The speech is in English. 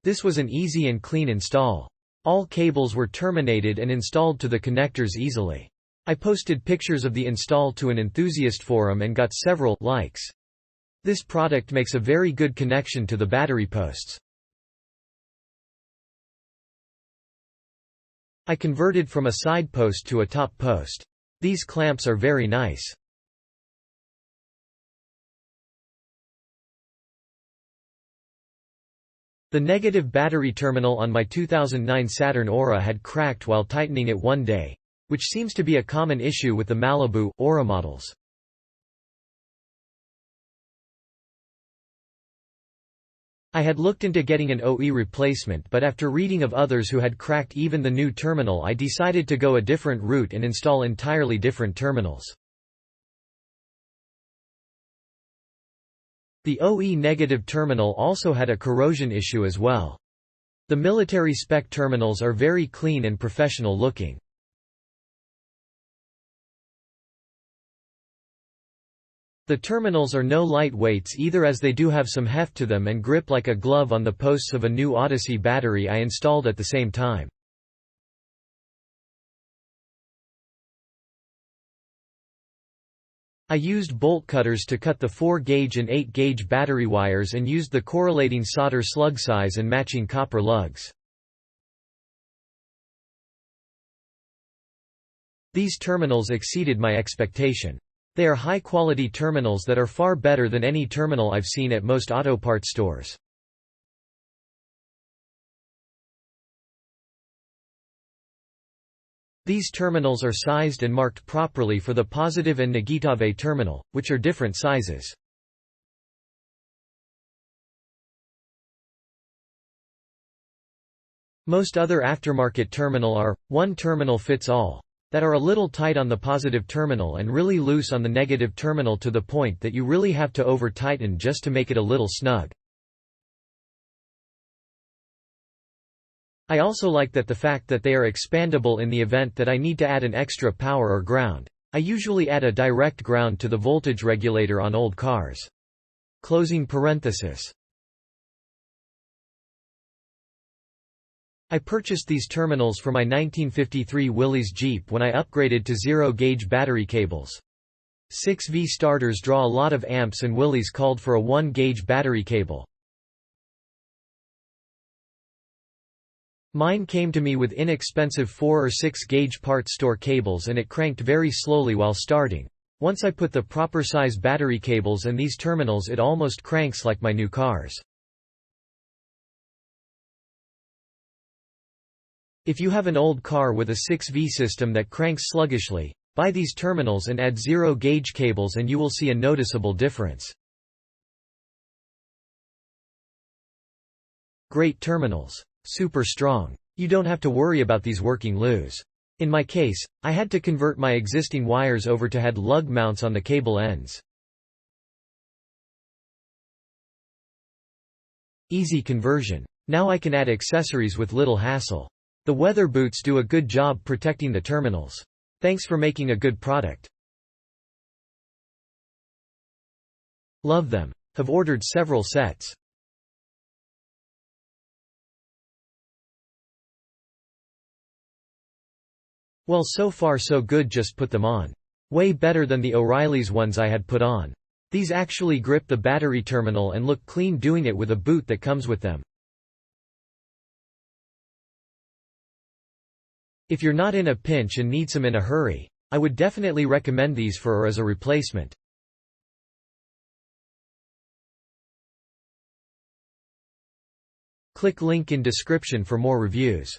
This was an easy and clean install. All cables were terminated and installed to the connectors easily. I posted pictures of the install to an enthusiast forum and got several likes. This product makes a very good connection to the battery posts. I converted from a side post to a top post. These clamps are very nice. The negative battery terminal on my 2009 Saturn Aura had cracked while tightening it one day, which seems to be a common issue with the Malibu Aura models. I had looked into getting an OE replacement, but after reading of others who had cracked even the new terminal, I decided to go a different route and install entirely different terminals. The OE negative terminal also had a corrosion issue as well. The military spec terminals are very clean and professional looking. The terminals are no lightweights either, as they do have some heft to them and grip like a glove on the posts of a new Odyssey battery I installed at the same time. I used bolt cutters to cut the 4-gauge and 8-gauge battery wires and used the correlating solder slug size and matching copper lugs. These terminals exceeded my expectation. They are high-quality terminals that are far better than any terminal I've seen at most auto parts stores. These terminals are sized and marked properly for the positive and negative terminal, which are different sizes. Most other aftermarket terminal are one terminal fits all, that are a little tight on the positive terminal and really loose on the negative terminal to the point that you really have to over-tighten just to make it a little snug. I also like the fact that they are expandable in the event that I need to add an extra power or ground. I usually add a direct ground to the voltage regulator on old cars. Closing parenthesis. I purchased these terminals for my 1953 Willys Jeep when I upgraded to zero-gauge battery cables. 6V starters draw a lot of amps and Willys called for a 1-gauge battery cable. Mine came to me with inexpensive 4 or 6-gauge part store cables and it cranked very slowly while starting. Once I put the proper size battery cables and these terminals, it almost cranks like my new cars. If you have an old car with a 6V system that cranks sluggishly, buy these terminals and add zero-gauge cables and you will see a noticeable difference. Great terminals. Super strong. You don't have to worry about these working loose. In my case, I had to convert my existing wires over to had lug mounts on the cable ends. Easy conversion. Now I can add accessories with little hassle. The weather boots do a good job protecting the terminals. Thanks for making a good product. Love them. Have ordered several sets. Well, so far so good, just put them on. Way better than the O'Reilly's ones I had put on. These actually grip the battery terminal and look clean doing it with a boot that comes with them. If you're not in a pinch and need some in a hurry, I would definitely recommend these for or as a replacement. Click link in description for more reviews.